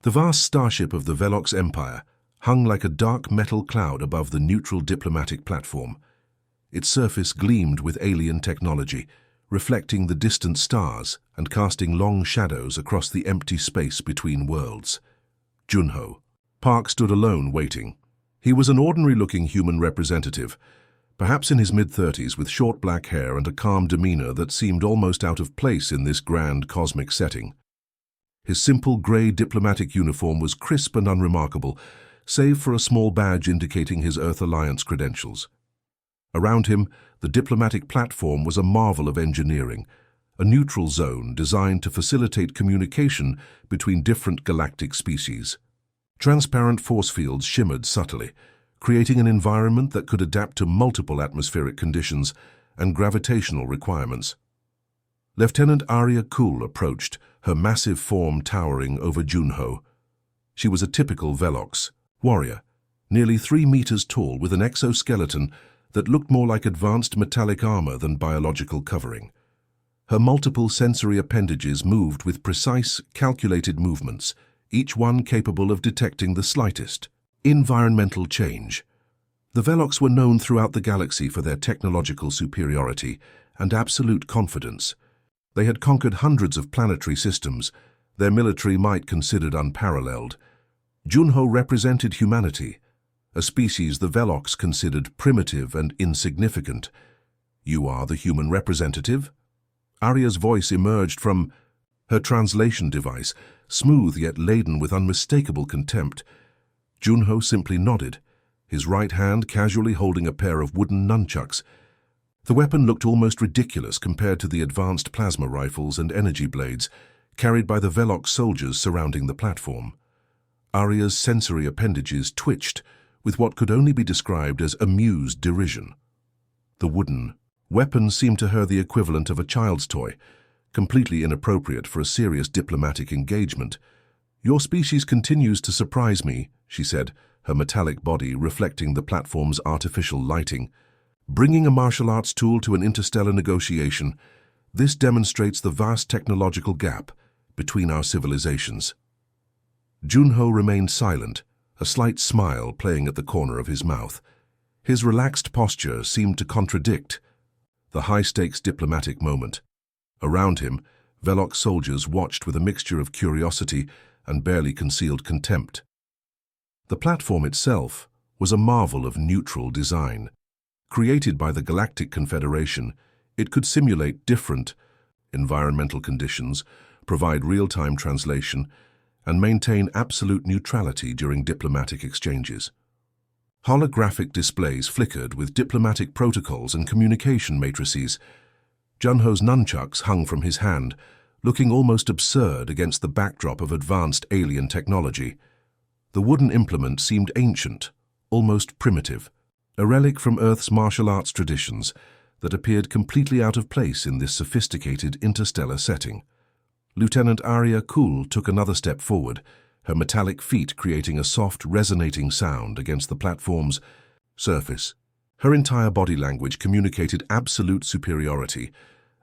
The vast starship of the Velox Empire hung like a dark metal cloud above the neutral diplomatic platform. Its surface gleamed with alien technology, reflecting the distant stars and casting long shadows across the empty space between worlds. Junho. Park stood alone, waiting. He was an ordinary-looking human representative, perhaps in his mid-30s, with short black hair and a calm demeanor that seemed almost out of place in this grand cosmic setting. His simple grey diplomatic uniform was crisp and unremarkable, save for a small badge indicating his Earth Alliance credentials. Around him, the diplomatic platform was a marvel of engineering, a neutral zone designed to facilitate communication between different galactic species. Transparent force fields shimmered subtly, creating an environment that could adapt to multiple atmospheric conditions and gravitational requirements. Lieutenant Arya Kul approached, her massive form towering over Junho. She was a typical Velox warrior, nearly 3 meters tall with an exoskeleton that looked more like advanced metallic armor than biological covering. Her multiple sensory appendages moved with precise, calculated movements, each one capable of detecting the slightest environmental change. The Velox were known throughout the galaxy for their technological superiority and absolute confidence. They had conquered hundreds of planetary systems, their military might considered unparalleled. Junho represented humanity, a species the Velox considered primitive and insignificant. "You are the human representative?" Arya's voice emerged from her translation device, smooth yet laden with unmistakable contempt. Junho simply nodded, his right hand casually holding a pair of wooden nunchucks. The weapon looked almost ridiculous compared to the advanced plasma rifles and energy blades carried by the Velox soldiers surrounding the platform. Arya's sensory appendages twitched with what could only be described as amused derision. The wooden weapon seemed to her the equivalent of a child's toy, completely inappropriate for a serious diplomatic engagement. "Your species continues to surprise me," she said, her metallic body reflecting the platform's artificial lighting. "Bringing a martial arts tool to an interstellar negotiation, this demonstrates the vast technological gap between our civilizations." Junho remained silent, a slight smile playing at the corner of his mouth. His relaxed posture seemed to contradict the high-stakes diplomatic moment. Around him, Velox soldiers watched with a mixture of curiosity and barely concealed contempt. The platform itself was a marvel of neutral design. Created by the Galactic Confederation, it could simulate different environmental conditions, provide real-time translation, and maintain absolute neutrality during diplomatic exchanges. Holographic displays flickered with diplomatic protocols and communication matrices. Junho's nunchucks hung from his hand, looking almost absurd against the backdrop of advanced alien technology. The wooden implement seemed ancient, almost primitive, a relic from Earth's martial arts traditions that appeared completely out of place in this sophisticated interstellar setting. Lieutenant Arya Kul took another step forward, her metallic feet creating a soft, resonating sound against the platform's surface. Her entire body language communicated absolute superiority,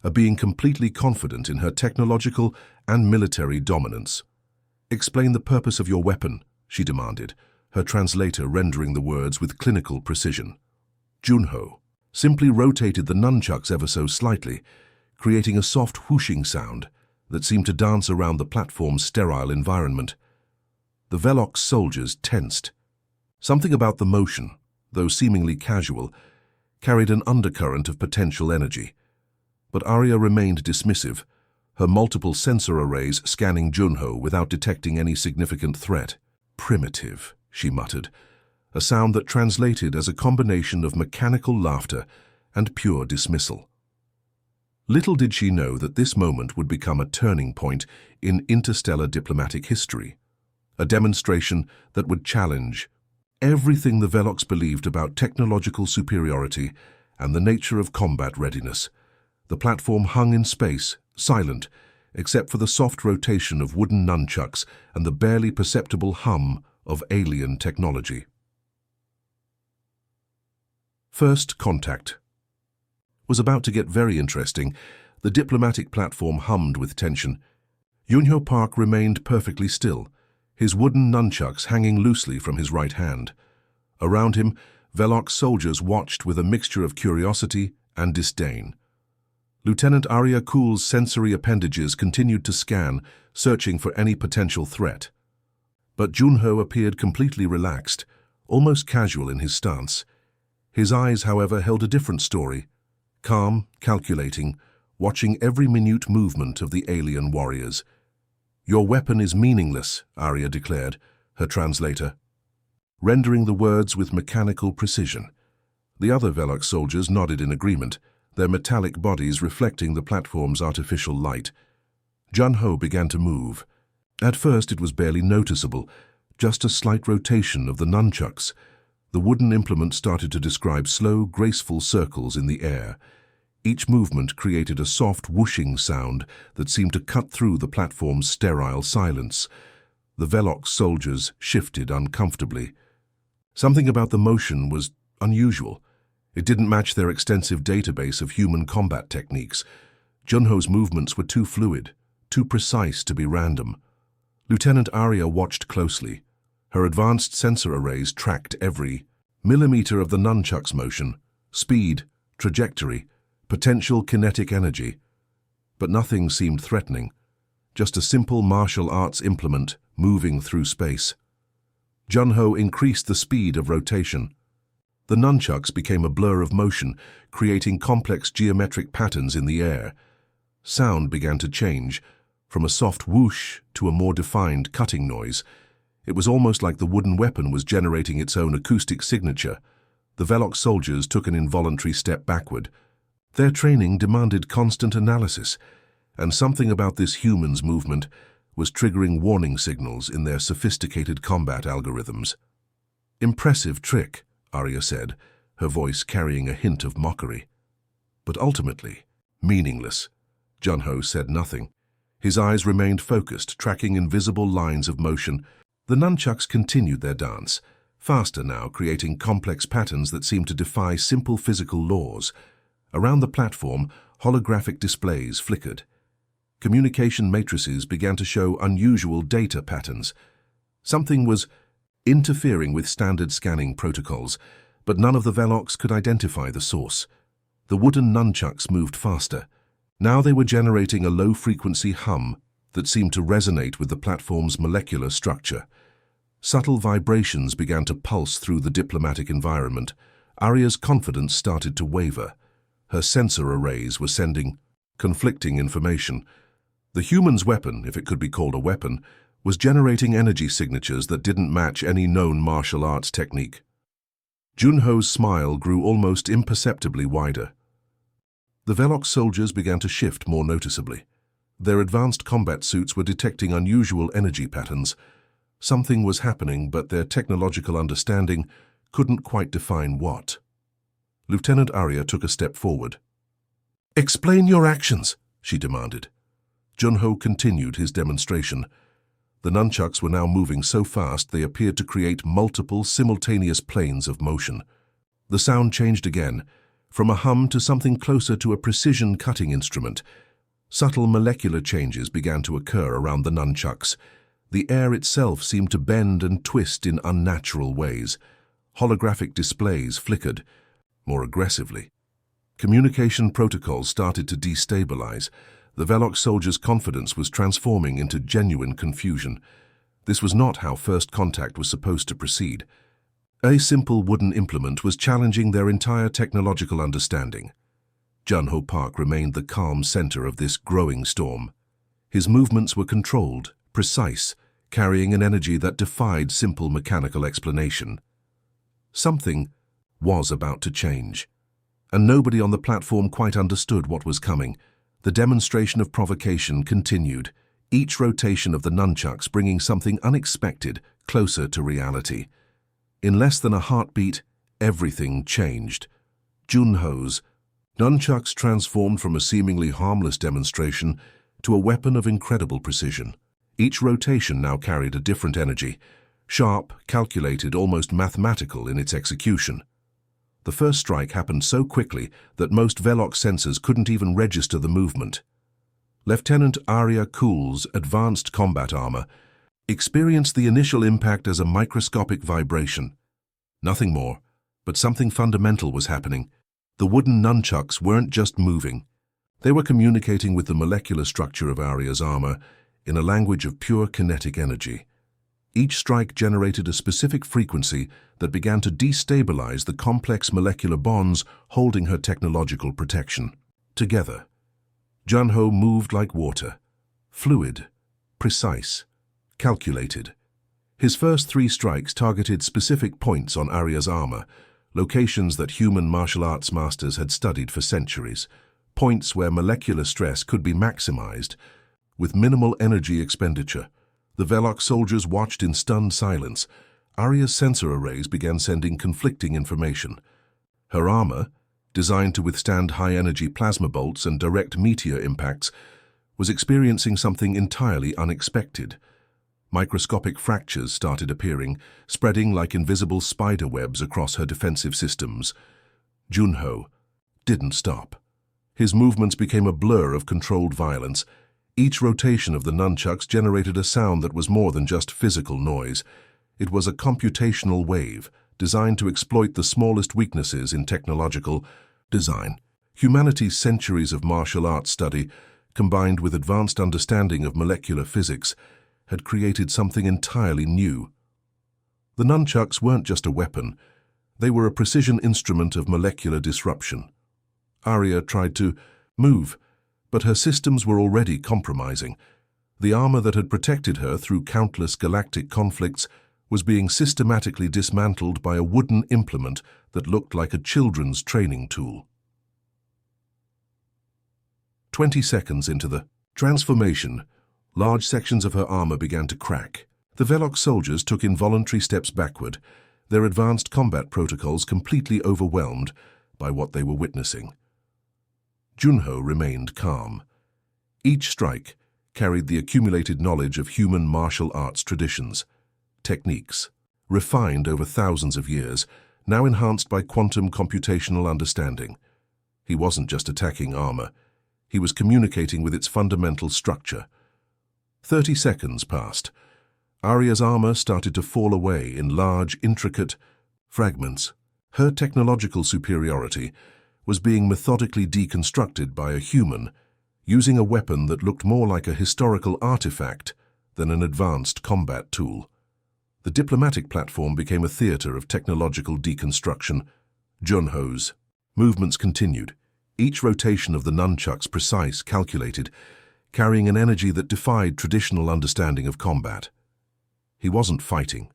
a being completely confident in her technological and military dominance. "Explain the purpose of your weapon," she demanded, her translator rendering the words with clinical precision. Junho simply rotated the nunchucks ever so slightly, creating a soft whooshing sound that seemed to dance around the platform's sterile environment. The Velox soldiers tensed. Something about the motion, though seemingly casual, carried an undercurrent of potential energy. But Arya remained dismissive, her multiple sensor arrays scanning Junho without detecting any significant threat. "Primitive," she muttered, a sound that translated as a combination of mechanical laughter and pure dismissal. Little did she know that this moment would become a turning point in interstellar diplomatic history, a demonstration that would challenge everything the Velox believed about technological superiority and the nature of combat readiness. The platform hung in space, silent, except for the soft rotation of wooden nunchucks and the barely perceptible hum of alien technology. First contact was about to get very interesting. The diplomatic platform hummed with tension. Junho Park remained perfectly still, his wooden nunchucks hanging loosely from his right hand. Around him, Velox soldiers watched with a mixture of curiosity and disdain. Lieutenant Arya Kul's sensory appendages continued to scan, searching for any potential threat. But Junho appeared completely relaxed, almost casual in his stance. His eyes, however, held a different story. Calm, calculating, watching every minute movement of the alien warriors. "Your weapon is meaningless," Arya declared, her translator, rendering the words with mechanical precision. The other Velox soldiers nodded in agreement, their metallic bodies reflecting the platform's artificial light. Junho began to move. At first it was barely noticeable, just a slight rotation of the nunchucks. The wooden implement started to describe slow, graceful circles in the air. Each movement created a soft whooshing sound that seemed to cut through the platform's sterile silence. The Velox soldiers shifted uncomfortably. Something about the motion was unusual. It didn't match their extensive database of human combat techniques. Junho's movements were too fluid, too precise to be random. Lieutenant Arya watched closely. Her advanced sensor arrays tracked every millimeter of the nunchuck's motion, speed, trajectory, potential kinetic energy. But nothing seemed threatening, just a simple martial arts implement moving through space. Junho increased the speed of rotation. The nunchucks became a blur of motion, creating complex geometric patterns in the air. Sound began to change, from a soft whoosh to a more defined cutting noise. It was almost like the wooden weapon was generating its own acoustic signature. The Velox soldiers took an involuntary step backward. Their training demanded constant analysis, and something about this human's movement was triggering warning signals in their sophisticated combat algorithms. "Impressive trick," Arya said, her voice carrying a hint of mockery. "But ultimately, meaningless." Junho said nothing. His eyes remained focused, tracking invisible lines of motion. The nunchucks continued their dance, faster now, creating complex patterns that seemed to defy simple physical laws. Around the platform, holographic displays flickered. Communication matrices began to show unusual data patterns. Something was interfering with standard scanning protocols, but none of the Velox could identify the source. The wooden nunchucks moved faster. Now they were generating a low-frequency hum that seemed to resonate with the platform's molecular structure. Subtle vibrations began to pulse through the diplomatic environment. Arya's confidence started to waver. Her sensor arrays were sending conflicting information. The human's weapon, if it could be called a weapon, was generating energy signatures that didn't match any known martial arts technique. Junho's smile grew almost imperceptibly wider. The Velox soldiers began to shift more noticeably. Their advanced combat suits were detecting unusual energy patterns. Something was happening, but their technological understanding couldn't quite define what. Lieutenant Arya took a step forward. "Explain your actions," she demanded. Junho continued his demonstration. The nunchucks were now moving so fast they appeared to create multiple simultaneous planes of motion. The sound changed again, from a hum to something closer to a precision cutting instrument. Subtle molecular changes began to occur around the nunchucks. The air itself seemed to bend and twist in unnatural ways. Holographic displays flickered more aggressively. Communication protocols started to destabilize. The Velox soldiers' confidence was transforming into genuine confusion. This was not how first contact was supposed to proceed. A simple wooden implement was challenging their entire technological understanding. Junho Park remained the calm center of this growing storm. His movements were controlled, precise, carrying an energy that defied simple mechanical explanation. Something was about to change, and nobody on the platform quite understood what was coming. The demonstration of provocation continued, each rotation of the nunchucks bringing something unexpected closer to reality. In less than a heartbeat, everything changed. Junho's nunchucks transformed from a seemingly harmless demonstration to a weapon of incredible precision. Each rotation now carried a different energy, sharp, calculated, almost mathematical in its execution. The first strike happened so quickly that most Velox sensors couldn't even register the movement. Lieutenant Arya Kul's advanced combat armor experienced the initial impact as a microscopic vibration. Nothing more, but something fundamental was happening. The wooden nunchucks weren't just moving. They were communicating with the molecular structure of Arya's armor in a language of pure kinetic energy. Each strike generated a specific frequency that began to destabilize the complex molecular bonds holding her technological protection. Together, Junho moved like water, fluid, precise, calculated. His first 3 strikes targeted specific points on Arya's armor, locations that human martial arts masters had studied for centuries, points where molecular stress could be maximized with minimal energy expenditure. The Velox soldiers watched in stunned silence. Arya's sensor arrays began sending conflicting information. Her armor, designed to withstand high-energy plasma bolts and direct meteor impacts, was experiencing something entirely unexpected. Microscopic fractures started appearing, spreading like invisible spider webs across her defensive systems. Junho didn't stop. His movements became a blur of controlled violence. Each rotation of the nunchucks generated a sound that was more than just physical noise. It was a computational wave designed to exploit the smallest weaknesses in technological design. Humanity's centuries of martial arts study, combined with advanced understanding of molecular physics, had created something entirely new. The nunchucks weren't just a weapon. They were a precision instrument of molecular disruption. Arya tried to move, but her systems were already compromising. The armor that had protected her through countless galactic conflicts was being systematically dismantled by a wooden implement that looked like a children's training tool. 20 seconds into the transformation, large sections of her armor began to crack. The Velox soldiers took involuntary steps backward, their advanced combat protocols completely overwhelmed by what they were witnessing. Junho remained calm. Each strike carried the accumulated knowledge of human martial arts traditions, techniques, refined over thousands of years, now enhanced by quantum computational understanding. He wasn't just attacking armor. He was communicating with its fundamental structure. 30 seconds passed. Arya's armor started to fall away in large, intricate fragments. Her technological superiority was being methodically deconstructed by a human, using a weapon that looked more like a historical artifact than an advanced combat tool. The diplomatic platform became a theater of technological deconstruction. Junho's movements continued, each rotation of the nunchucks precise, calculated, carrying an energy that defied traditional understanding of combat. He wasn't fighting.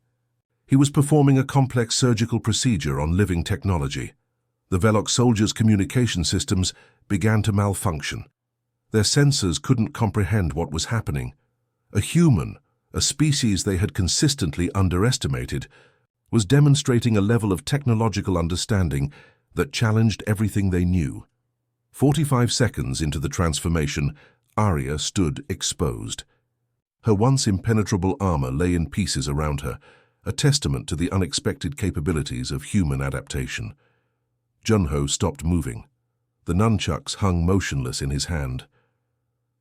He was performing a complex surgical procedure on living technology. The Velox soldiers' communication systems began to malfunction. Their sensors couldn't comprehend what was happening. A human, a species they had consistently underestimated, was demonstrating a level of technological understanding that challenged everything they knew. 45 seconds into the transformation, Arya stood exposed. Her once impenetrable armor lay in pieces around her, a testament to the unexpected capabilities of human adaptation. Junho stopped moving. The nunchucks hung motionless in his hand.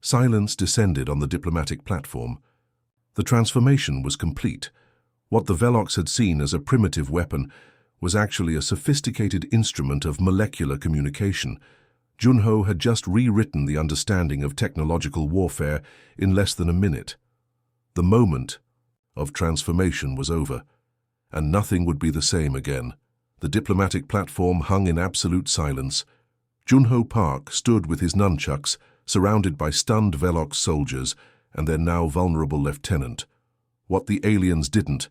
Silence descended on the diplomatic platform. The transformation was complete. What the Velox had seen as a primitive weapon was actually a sophisticated instrument of molecular communication. Junho had just rewritten the understanding of technological warfare in less than a minute. The moment of transformation was over, and nothing would be the same again. The diplomatic platform hung in absolute silence. Junho Park stood with his nunchucks, surrounded by stunned Velox soldiers and their now vulnerable lieutenant. What the aliens didn't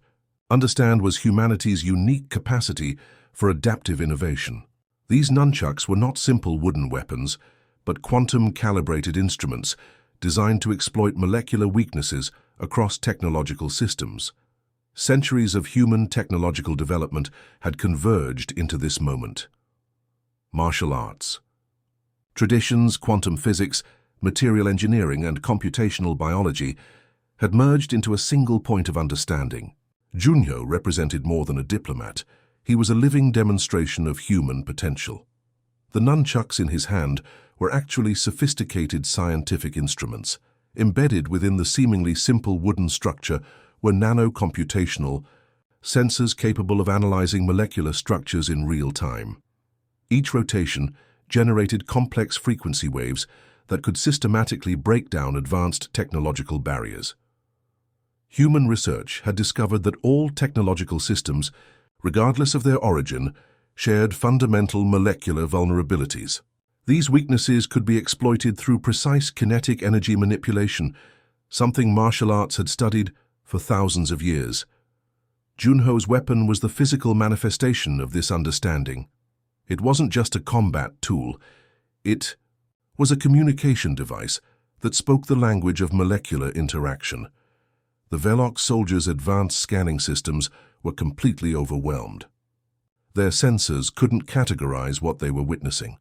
understand was humanity's unique capacity for adaptive innovation. These nunchucks were not simple wooden weapons, but quantum-calibrated instruments designed to exploit molecular weaknesses across technological systems. Centuries of human technological development had converged into this moment. Martial arts, traditions, quantum physics, material engineering, and computational biology had merged into a single point of understanding. Junho represented more than a diplomat. He was a living demonstration of human potential. The nunchucks in his hand were actually sophisticated scientific instruments. Embedded within the seemingly simple wooden structure were nano-computational, sensors capable of analyzing molecular structures in real time. Each rotation generated complex frequency waves that could systematically break down advanced technological barriers. Human research had discovered that all technological systems, regardless of their origin, shared fundamental molecular vulnerabilities. These weaknesses could be exploited through precise kinetic energy manipulation, something martial arts had studied for thousands of years. Junho's weapon was the physical manifestation of this understanding. It wasn't just a combat tool. It was a communication device that spoke the language of molecular interaction. The Velox soldiers' advanced scanning systems were completely overwhelmed. Their sensors couldn't categorize what they were witnessing.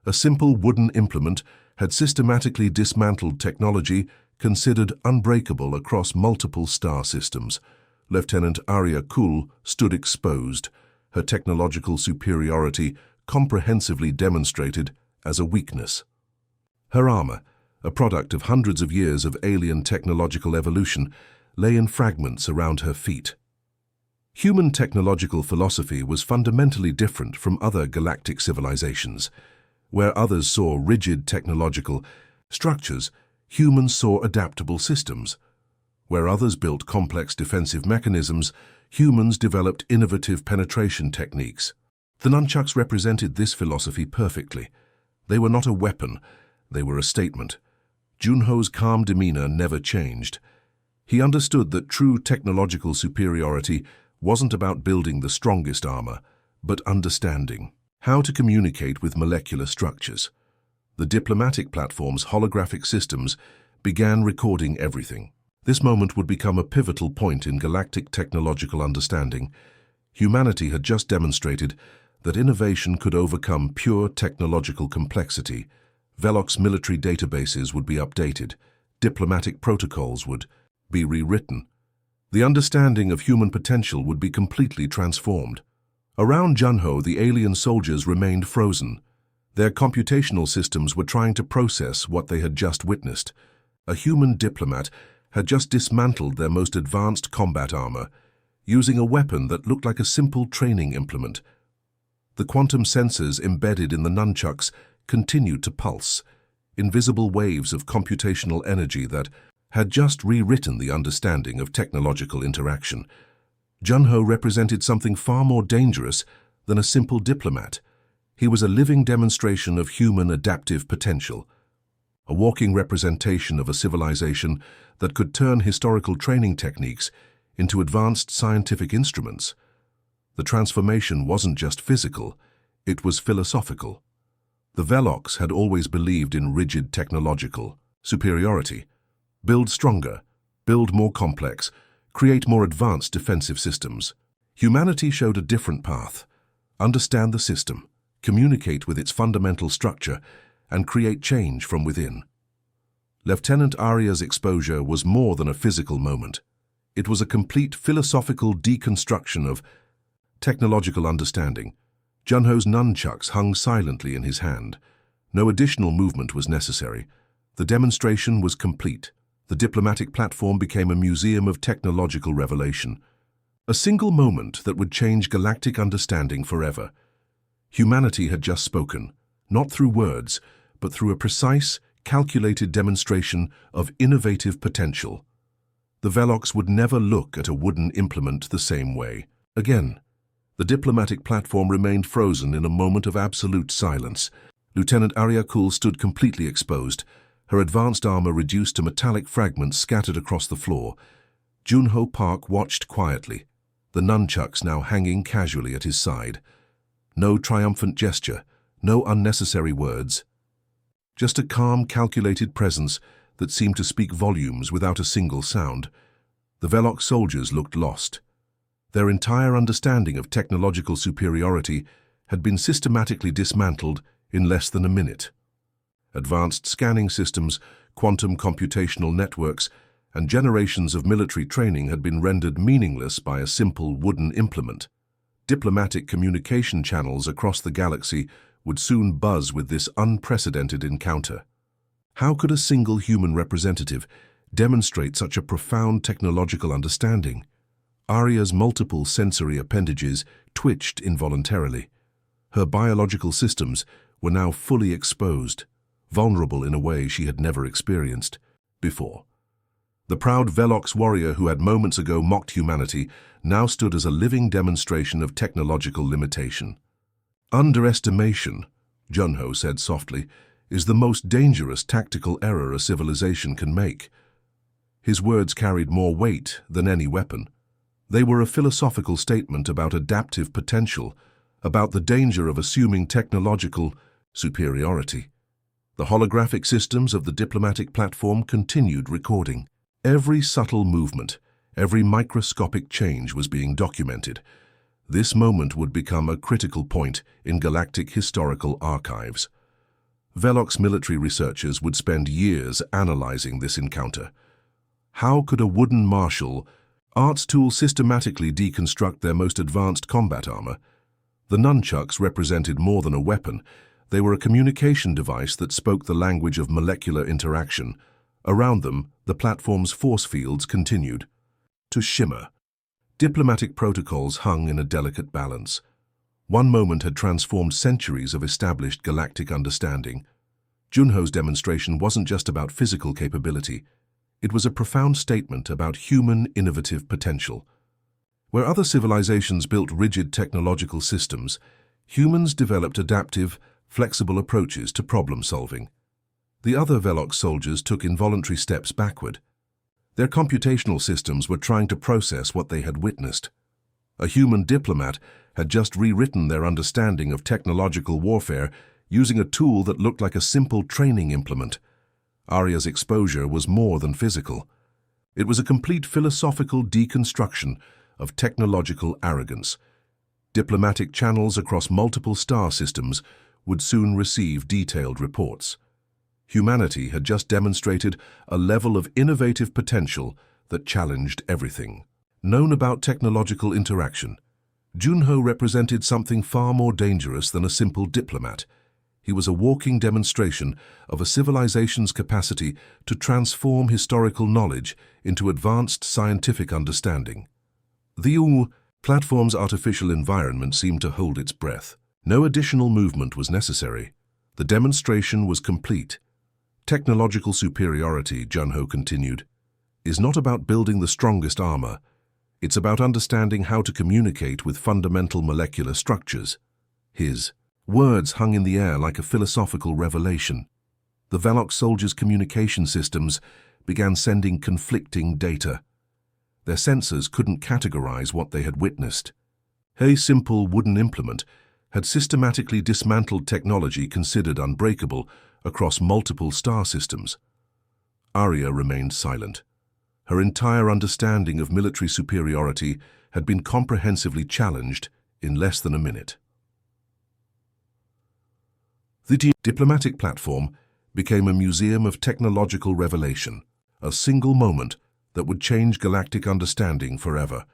A simple wooden implement had systematically dismantled technology considered unbreakable across multiple star systems. Lieutenant Arya Kul stood exposed, her technological superiority comprehensively demonstrated as a weakness. Her armor, a product of hundreds of years of alien technological evolution, lay in fragments around her feet. Human technological philosophy was fundamentally different from other galactic civilizations. Where others saw rigid technological structures, humans saw adaptable systems. Where others built complex defensive mechanisms, humans developed innovative penetration techniques. The Nunchucks represented this philosophy perfectly. They were not a weapon, they were a statement. Junho's calm demeanor never changed. He understood that true technological superiority wasn't about building the strongest armor, but understanding how to communicate with molecular structures. The diplomatic platform's holographic systems began recording everything. This moment would become a pivotal point in galactic technological understanding. Humanity had just demonstrated that innovation could overcome pure technological complexity. Velox military databases would be updated. Diplomatic protocols would be rewritten. The understanding of human potential would be completely transformed. Around Junho, the alien soldiers remained frozen. Their computational systems were trying to process what they had just witnessed. A human diplomat had just dismantled their most advanced combat armor, using a weapon that looked like a simple training implement. The quantum sensors embedded in the nunchucks continued to pulse, invisible waves of computational energy that had just rewritten the understanding of technological interaction. Junho represented something far more dangerous than a simple diplomat. He was a living demonstration of human adaptive potential, a walking representation of a civilization that could turn historical training techniques into advanced scientific instruments. The transformation wasn't just physical, it was philosophical. The Velox had always believed in rigid technological superiority. Build stronger, build more complex, create more advanced defensive systems. Humanity showed a different path. Understand the system, communicate with its fundamental structure, and create change from within. Lieutenant Arya's exposure was more than a physical moment. It was a complete philosophical deconstruction of technological understanding. Junho's nunchucks hung silently in his hand. No additional movement was necessary. The demonstration was complete. The diplomatic platform became a museum of technological revelation. A single moment that would change galactic understanding forever. Humanity had just spoken, not through words, but through a precise, calculated demonstration of innovative potential. The Velox would never look at a wooden implement the same way again. The diplomatic platform remained frozen in a moment of absolute silence. Lieutenant Arya Kul stood completely exposed, her advanced armor reduced to metallic fragments scattered across the floor. Junho Park watched quietly, the nunchucks now hanging casually at his side. No triumphant gesture, no unnecessary words. Just a calm, calculated presence that seemed to speak volumes without a single sound. The Velox soldiers looked lost. Their entire understanding of technological superiority had been systematically dismantled in less than a minute. Advanced scanning systems, quantum computational networks, and generations of military training had been rendered meaningless by a simple wooden implement. Diplomatic communication channels across the galaxy would soon buzz with this unprecedented encounter. How could a single human representative demonstrate such a profound technological understanding? Arya's multiple sensory appendages twitched involuntarily. Her biological systems were now fully exposed, vulnerable in a way she had never experienced before. The proud Velox warrior who had moments ago mocked humanity now stood as a living demonstration of technological limitation. Underestimation, Junho said softly, is the most dangerous tactical error a civilization can make. His words carried more weight than any weapon. They were a philosophical statement about adaptive potential, about the danger of assuming technological superiority. The holographic systems of the diplomatic platform continued recording. Every subtle movement, every microscopic change was being documented. This moment would become a critical point in galactic historical archives. Velox military researchers would spend years analyzing this encounter. How could a wooden martial arts tool systematically deconstruct their most advanced combat armor? The Nunchucks represented more than a weapon. They were a communication device that spoke the language of molecular interaction. Around them, the platform's force fields continued to shimmer. Diplomatic protocols hung in a delicate balance. One moment had transformed centuries of established galactic understanding. Junho's demonstration wasn't just about physical capability. It was a profound statement about human innovative potential. Where other civilizations built rigid technological systems, humans developed adaptive, flexible approaches to problem-solving. The other Velox soldiers took involuntary steps backward. Their computational systems were trying to process what they had witnessed. A human diplomat had just rewritten their understanding of technological warfare using a tool that looked like a simple training implement. Arya's exposure was more than physical. It was a complete philosophical deconstruction of technological arrogance. Diplomatic channels across multiple star systems would soon receive detailed reports. Humanity had just demonstrated a level of innovative potential that challenged everything known about technological interaction. Junho represented something far more dangerous than a simple diplomat. He was a walking demonstration of a civilization's capacity to transform historical knowledge into advanced scientific understanding. The platform's artificial environment seemed to hold its breath. No additional movement was necessary. The demonstration was complete. Technological superiority, Junho continued, is not about building the strongest armor. It's about understanding how to communicate with fundamental molecular structures. His words hung in the air like a philosophical revelation. The Velox soldiers' communication systems began sending conflicting data. Their sensors couldn't categorize what they had witnessed. A simple wooden implement had systematically dismantled technology considered unbreakable across multiple star systems. Arya remained silent. Her entire understanding of military superiority had been comprehensively challenged in less than a minute. The diplomatic platform became a museum of technological revelation, a single moment that would change galactic understanding forever.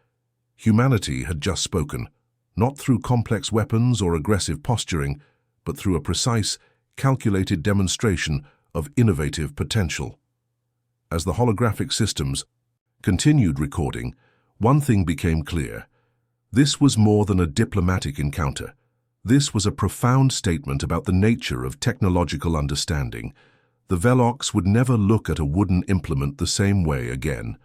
Humanity had just spoken, not through complex weapons or aggressive posturing, but through a precise, calculated demonstration of innovative potential. As the holographic systems continued recording, one thing became clear. This was more than a diplomatic encounter. This was a profound statement about the nature of technological understanding. The Velox would never look at a wooden implement the same way again.